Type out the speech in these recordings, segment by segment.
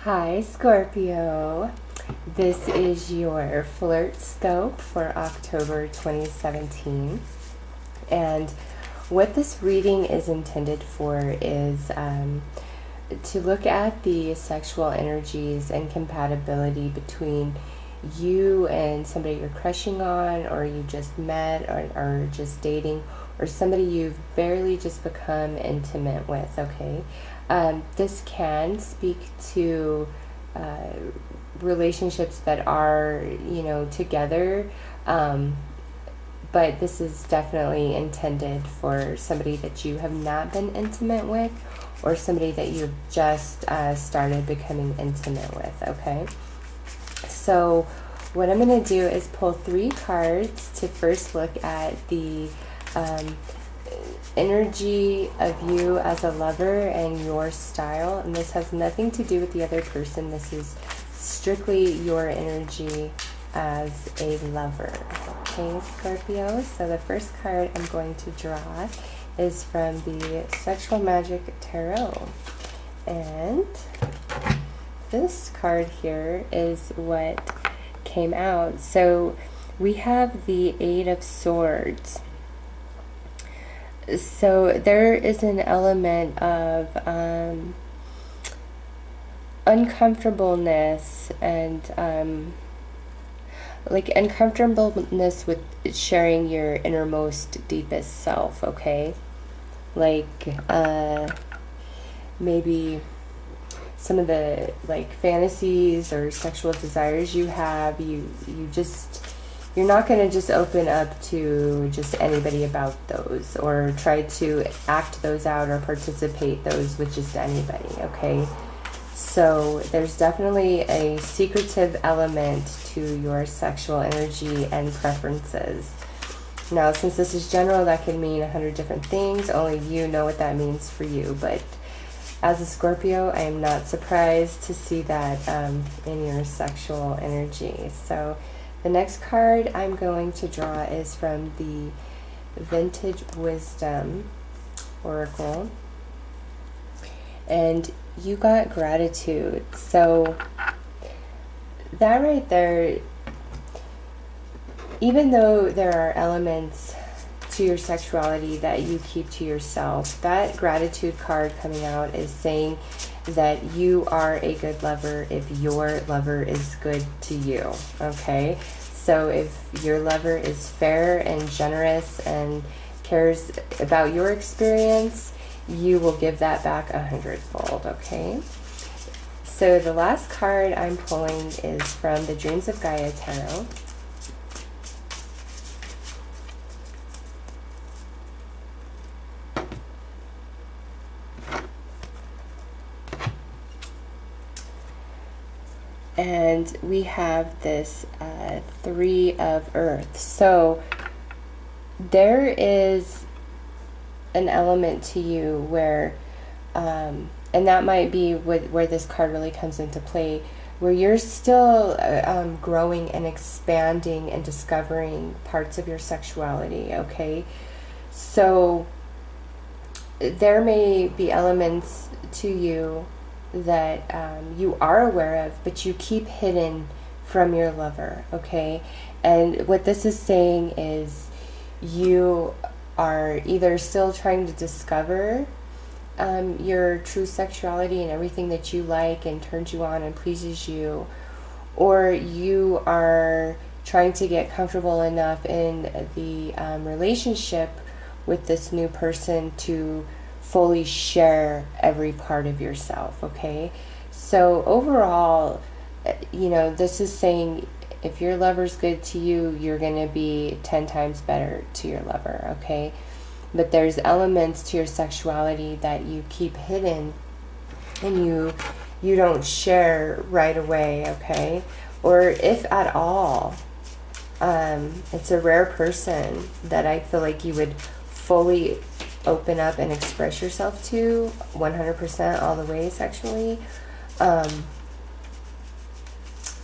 Hi Scorpio, this is your Flirt-scope for October 2017, and what this reading is intended for is to look at the sexual energies and compatibility between you and somebody you're crushing on, or you just met, or just dating, or somebody you've barely just become intimate with, okay? This can speak to relationships that are, together, but this is definitely intended for somebody that you have not been intimate with, or somebody that you've just started becoming intimate with, okay? So what I'm going to do is pull 3 cards to first look at the energy of you as a lover and your style. And this has nothing to do with the other person. This is strictly your energy as a lover. Okay, Scorpio. So the first card I'm going to draw is from the Sexual Magic Tarot. And this card here is what came out. So we have the Eight of Swords. So there is an element of uncomfortableness and like uncomfortableness with sharing your innermost, deepest self, okay? Like maybe some of the like fantasies or sexual desires you have, you're not going to just open up to just anybody about those, or try to act those out or participate those with just anybody, okay? So there's definitely a secretive element to your sexual energy and preferences. Now, since this is general, that can mean 100 different things. Only you know what that means for you. But as a Scorpio, I am not surprised to see that in your sexual energy. So the next card I'm going to draw is from the Vintage Wisdom Oracle. And you got gratitude. So that right there, even though there are elements to your sexuality that you keep to yourself, that gratitude card coming out is saying that you are a good lover if your lover is good to you, okay? So if your lover is fair and generous and cares about your experience, you will give that back 100-fold, okay? So the last card I'm pulling is from the Dreams of Gaia Tarot. And we have this 3 of Earth. So there is an element to you where, and that might be where this card really comes into play, where you're still growing and expanding and discovering parts of your sexuality, okay? So there may be elements to you that you are aware of, but you keep hidden from your lover, okay? And what this is saying is you are either still trying to discover your true sexuality and everything that you like and turns you on and pleases you, or you are trying to get comfortable enough in the relationship with this new person to fully share every part of yourself, okay? So overall, this is saying if your lover's good to you, you're going to be 10 times better to your lover, okay? But there's elements to your sexuality that you keep hidden and you don't share right away, okay? Or if at all, it's a rare person that I feel like you would fully open up and express yourself to 100% all the way sexually,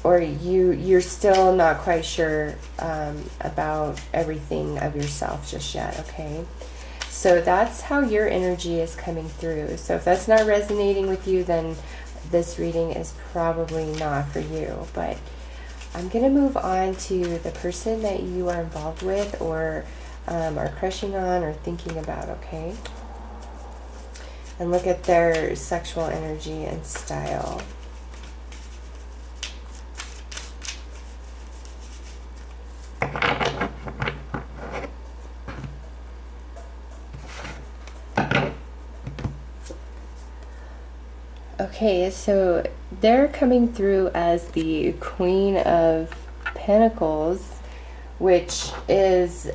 or you're still not quite sure about everything of yourself just yet, okay? So that's how your energy is coming through. So if that's not resonating with you, then this reading is probably not for you. But I'm going to move on to the person that you are involved with or are crushing on or thinking about, okay? And look at their sexual energy and style. Okay, so they're coming through as the Queen of Pentacles, which is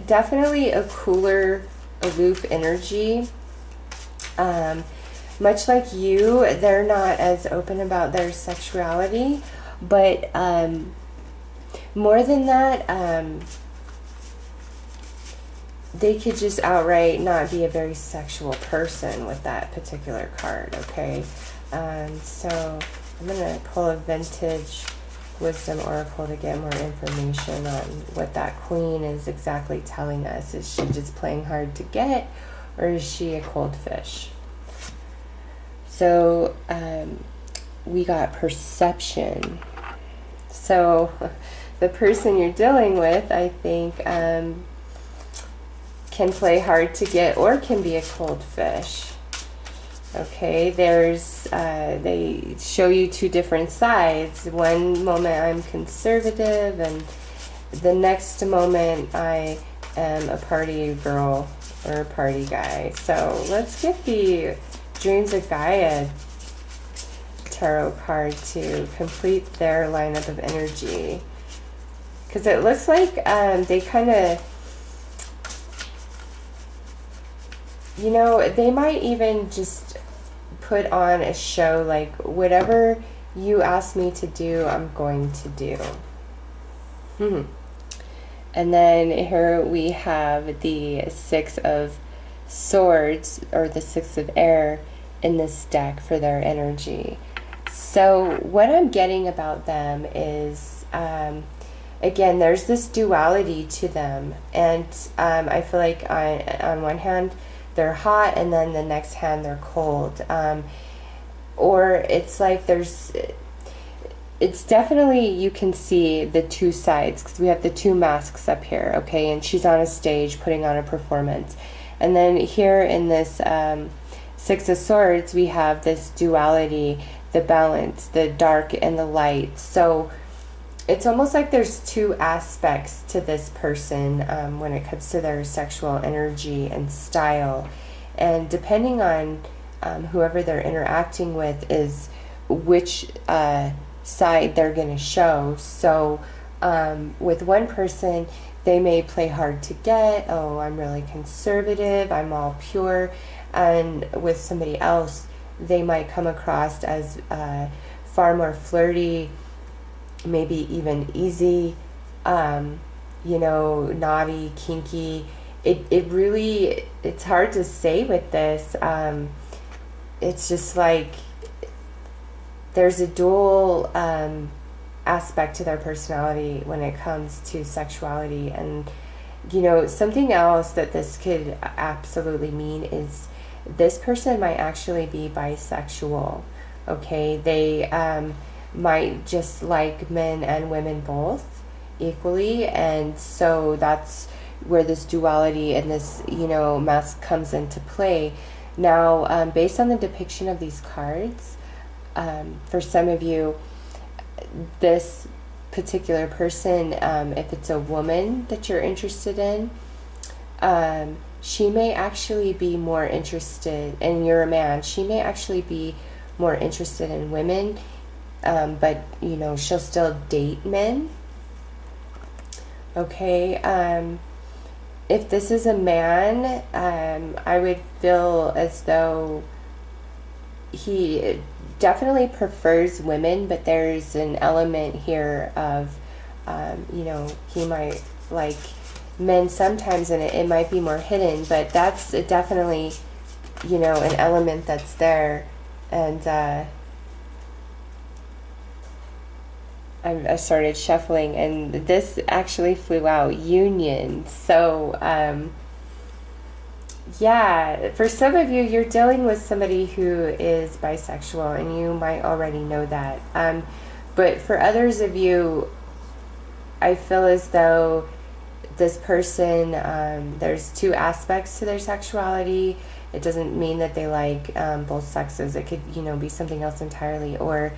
definitely a cooler, aloof energy. Much like you, they're not as open about their sexuality, but more than that, they could just outright not be a very sexual person with that particular card, okay? So I'm going to pull a Vintage Wisdom Oracle to get more information on what that queen is exactly telling us. Is she just playing hard to get, or is she a cold fish? So we got perception. So the person you're dealing with, I think, can play hard to get or can be a cold fish. Okay, there's they show you two different sides. One moment I'm conservative, and the next moment I am a party girl or a party guy. So let's get the Dreams of Gaia tarot card to complete their lineup of energy, because it looks like they kind of, you know, they might even just put on a show like, whatever you ask me to do, I'm going to do. And then here we have the Six of Swords, or the Six of Air, in this deck for their energy. So what I'm getting about them is, again, there's this duality to them. And I feel like on one hand, they're hot, and then the next hand they're cold. Or it's like it's definitely, you can see the two sides, because we have the two masks up here, okay, and she's on a stage putting on a performance. And then here in this Six of Swords, we have this duality, the balance, the dark and the light. So it's almost like there's two aspects to this person when it comes to their sexual energy and style. And depending on whoever they're interacting with is which side they're going to show. So with one person, they may play hard to get. Oh, I'm really conservative, I'm all pure. And with somebody else, they might come across as far more flirty, maybe even easy, you know, naughty, kinky. It really, it's hard to say with this. It's just like there's a dual aspect to their personality when it comes to sexuality. And, you know, something else that this could absolutely mean is this person might actually be bisexual, okay? They might just like men and women both equally, and so that's where this duality and this, you know, mask comes into play. Now, based on the depiction of these cards, for some of you, this particular person, if it's a woman that you're interested in, she may actually be more interested, and you're a man, she may actually be more interested in women, but, you know, she'll still date men. Okay, if this is a man, I would feel as though he definitely prefers women, but there's an element here of, you know, he might like men sometimes, and it might be more hidden, but that's definitely, you know, an element that's there. And I started shuffling, and this actually flew out, union. So Yeah, for some of you, you're dealing with somebody who is bisexual, and you might already know that. But for others of you, I feel as though this person, there's two aspects to their sexuality. It doesn't mean that they like both sexes. It could, you know, be something else entirely. Or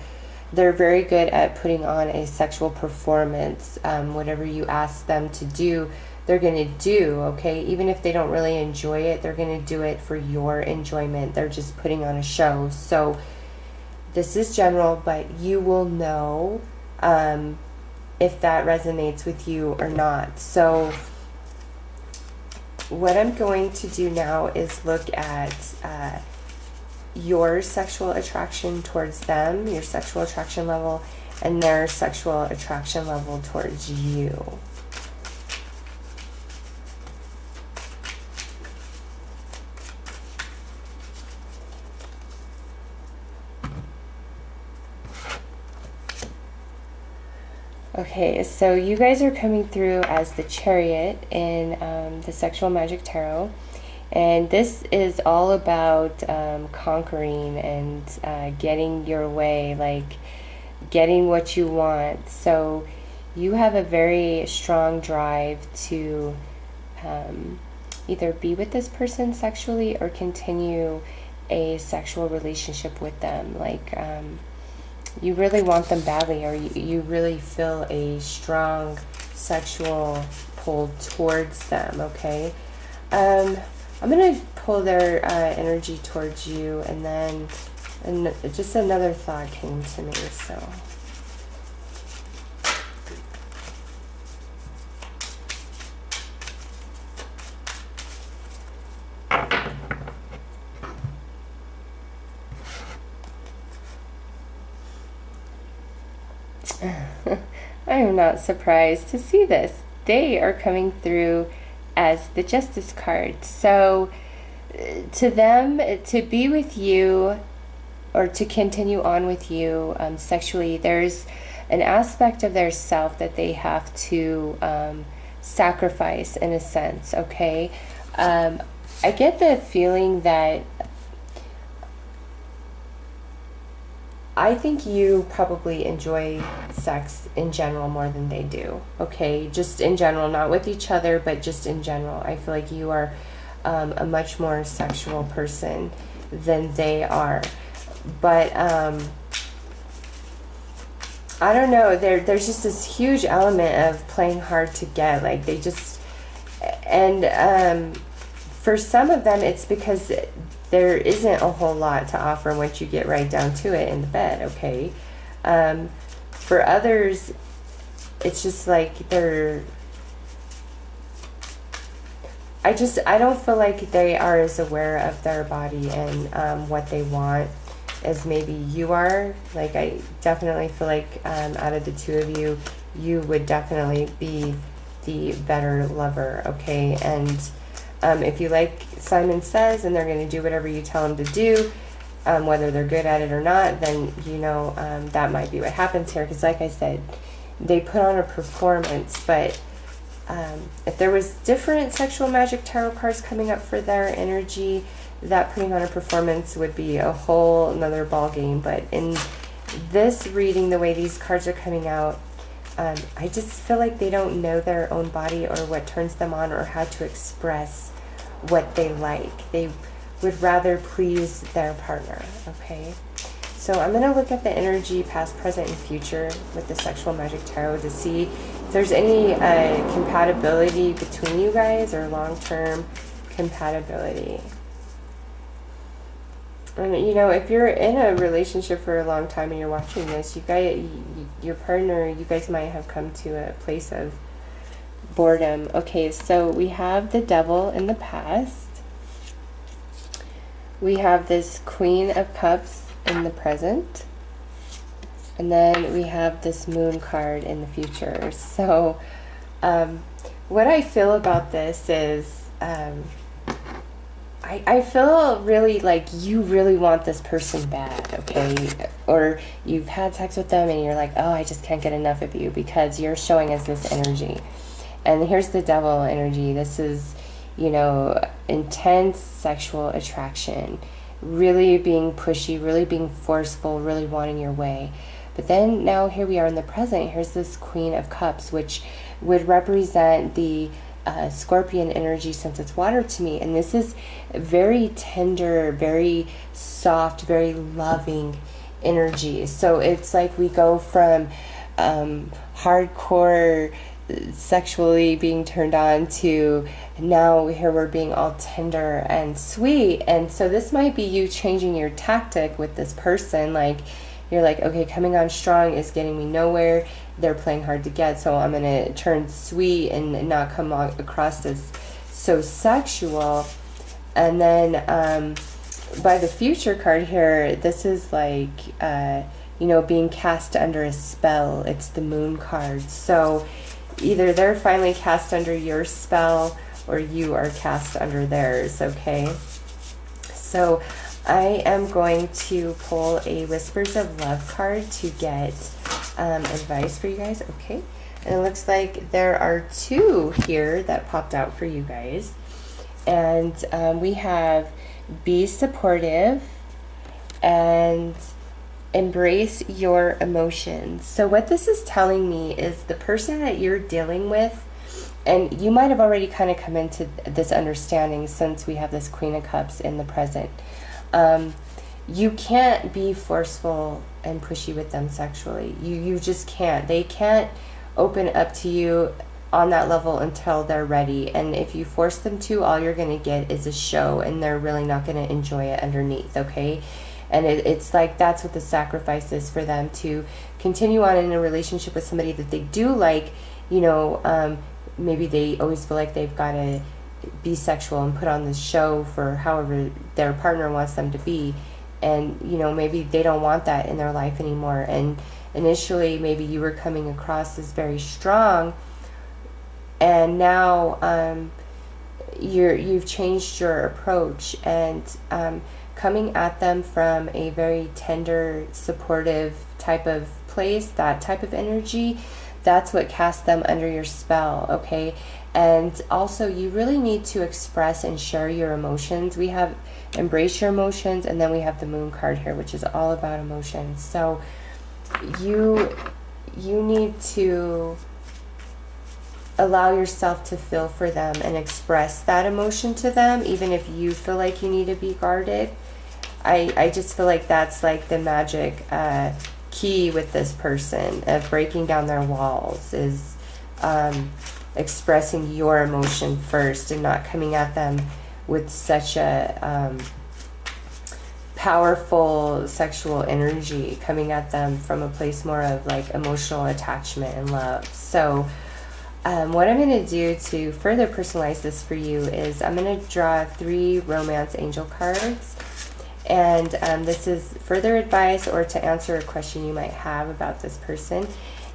they're very good at putting on a sexual performance. Whatever you ask them to do, they're going to do, okay? Even if they don't really enjoy it, they're going to do it for your enjoyment. They're just putting on a show. So this is general, but you will know if that resonates with you or not. So what I'm going to do now is look at your sexual attraction towards them, your sexual attraction level, and their sexual attraction level towards you. Okay, so you guys are coming through as the Chariot in the Sexual Magic Tarot. And this is all about conquering and getting your way, like getting what you want. So you have a very strong drive to either be with this person sexually or continue a sexual relationship with them. Like you really want them badly, or you really feel a strong sexual pull towards them, okay? I'm going to pull their energy towards you, and then just another thought came to me, so... I am not surprised to see this. They are coming through as the Justice card. So to them, to be with you or to continue on with you sexually, there's an aspect of their self that they have to sacrifice in a sense, okay? I get the feeling that I think you probably enjoy sex in general more than they do, okay? Just in general, not with each other, but just in general. I feel like you are a much more sexual person than they are. But I don't know, there's just this huge element of playing hard to get. Like they just, and for some of them, it's because there isn't a whole lot to offer once you get right down to it in the bed, okay? For others, it's just like they're... I don't feel like they are as aware of their body and what they want as maybe you are. Like, I definitely feel like out of the two of you, you would definitely be the better lover, okay? And if you like Simon Says and they're going to do whatever you tell them to do, whether they're good at it or not, then you know that might be what happens here. Because like I said, they put on a performance. But if there was different sexual magic tarot cards coming up for their energy, that putting on a performance would be a whole another ball game. But in this reading, the way these cards are coming out, I just feel like they don't know their own body or what turns them on or how to express what they like. They would rather please their partner, okay? So I'm going to look at the energy past, present, and future with the Sexual Magic Tarot to see if there's any compatibility between you guys or long-term compatibility. And, you know, if you're in a relationship for a long time and you're watching this, you guys, your partner, you guys might have come to a place of boredom. Okay, so we have the Devil in the past. We have this Queen of Cups in the present. And then we have this Moon card in the future. So what I feel about this is... I feel really like you really want this person bad, okay? Or you've had sex with them and you're like, oh, I just can't get enough of you, because you're showing us this energy. And here's the Devil energy. This is, you know, intense sexual attraction, really being pushy, really being forceful, really wanting your way. But then now here we are in the present. Here's this Queen of Cups, which would represent the Scorpion energy, since it's water to me. And this is very tender, very soft, very loving energy. So it's like we go from hardcore sexually being turned on to now here we're being all tender and sweet. And so this might be you changing your tactic with this person. Like, you're like, okay, coming on strong is getting me nowhere. They're playing hard to get, so I'm going to turn sweet and not come across as so sexual. And then by the future card here, this is like, you know, being cast under a spell. It's the Moon card. So either they're finally cast under your spell or you are cast under theirs, okay? So I am going to pull a Whispers of Love card to get advice for you guys. Okay, and it looks like there are two here that popped out for you guys. And we have be supportive and embrace your emotions. So what this is telling me is the person that you're dealing with, and you might have already kind of come into this understanding since we have this Queen of Cups in the present. You can't be forceful and pushy with them sexually. You just can't. They can't open up to you on that level until they're ready. And if you force them to, all you're going to get is a show, and they're really not going to enjoy it underneath, okay? And it's like that's what the sacrifice is for them, to continue on in a relationship with somebody that they do like. You know, maybe they always feel like they've got to be sexual and put on this show for however their partner wants them to be. And, you know, maybe they don't want that in their life anymore. And initially, maybe you were coming across as very strong, and now you've changed your approach, and coming at them from a very tender, supportive type of place, that type of energy, that's what casts them under your spell, okay? And also, you really need to express and share your emotions. We have embrace your emotions, and then we have the Moon card here, which is all about emotions. So you need to allow yourself to feel for them and express that emotion to them, even if you feel like you need to be guarded. I just feel like that's like the magic key with this person of breaking down their walls, is expressing your emotion first and not coming at them with such a powerful sexual energy, coming at them from a place more of like emotional attachment and love. So what I'm going to do to further personalize this for you is I'm going to draw 3 romance angel cards. And this is further advice or to answer a question you might have about this person.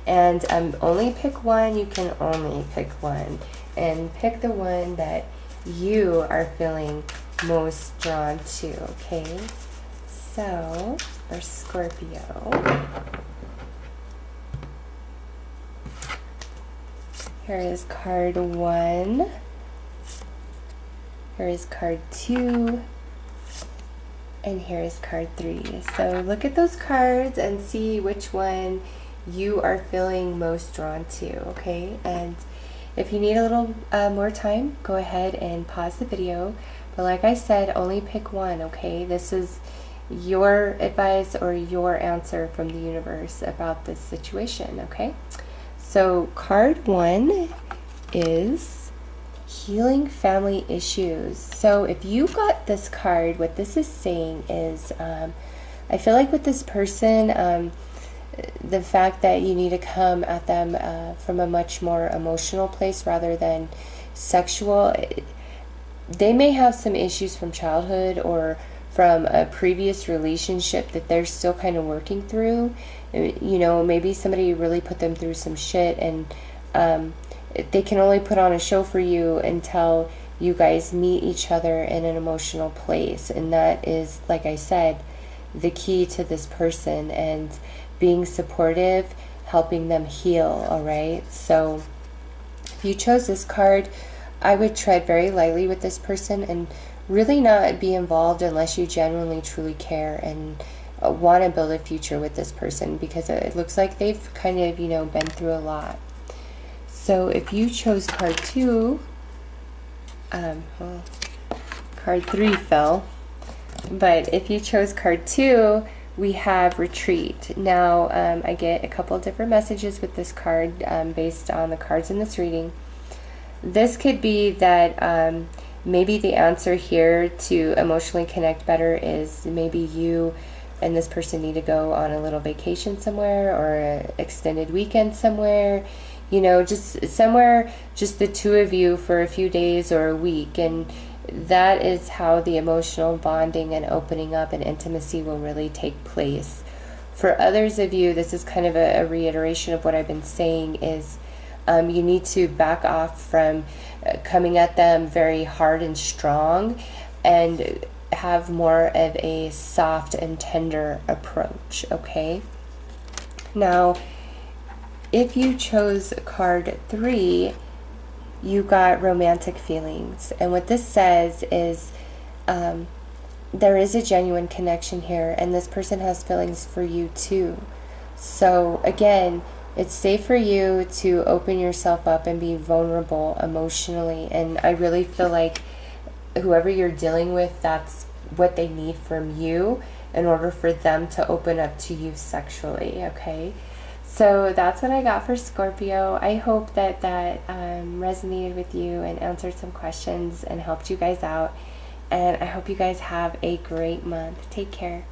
And only pick one. You can only pick one. And pick the one that you are feeling most drawn to, okay? So, for Scorpio, here is card 1. Here is card 2. And here is card 3. So look at those cards and see which one you are feeling most drawn to, okay? And if you need a little more time, go ahead and pause the video. But like I said, only pick one, okay? This is your advice or your answer from the universe about this situation, okay? So card 1 is healing family issues. So if you got this card, what this is saying is, I feel like with this person, the fact that you need to come at them from a much more emotional place rather than sexual. They may have some issues from childhood or from a previous relationship that they're still kind of working through. You know, maybe somebody really put them through some shit, and they can only put on a show for you until you guys meet each other in an emotional place. And that is, like I said, the key to this person, and being supportive, helping them heal, all right? So if you chose this card, I would tread very lightly with this person and really not be involved unless you genuinely truly care and want to build a future with this person, because it looks like they've kind of, you know, been through a lot. So if you chose card 2, well, card 3 fell, but if you chose card 2, we have retreat. Now, I get a couple different messages with this card based on the cards in this reading. This could be that maybe the answer here to emotionally connect better is maybe you and this person need to go on a little vacation somewhere, or an extended weekend somewhere, you know, just somewhere, just the two of you for a few days or a week. And that is how the emotional bonding and opening up and intimacy will really take place. For others of you, this is kind of a reiteration of what I've been saying, is you need to back off from coming at them very hard and strong, and have more of a soft and tender approach, okay? Now, if you chose card 3, you got romantic feelings. And what this says is there is a genuine connection here, and this person has feelings for you too. So again, it's safe for you to open yourself up and be vulnerable emotionally. And I really feel like whoever you're dealing with, that's what they need from you in order for them to open up to you sexually, okay? So that's what I got for Scorpio. I hope that resonated with you and answered some questions and helped you guys out. And I hope you guys have a great month. Take care.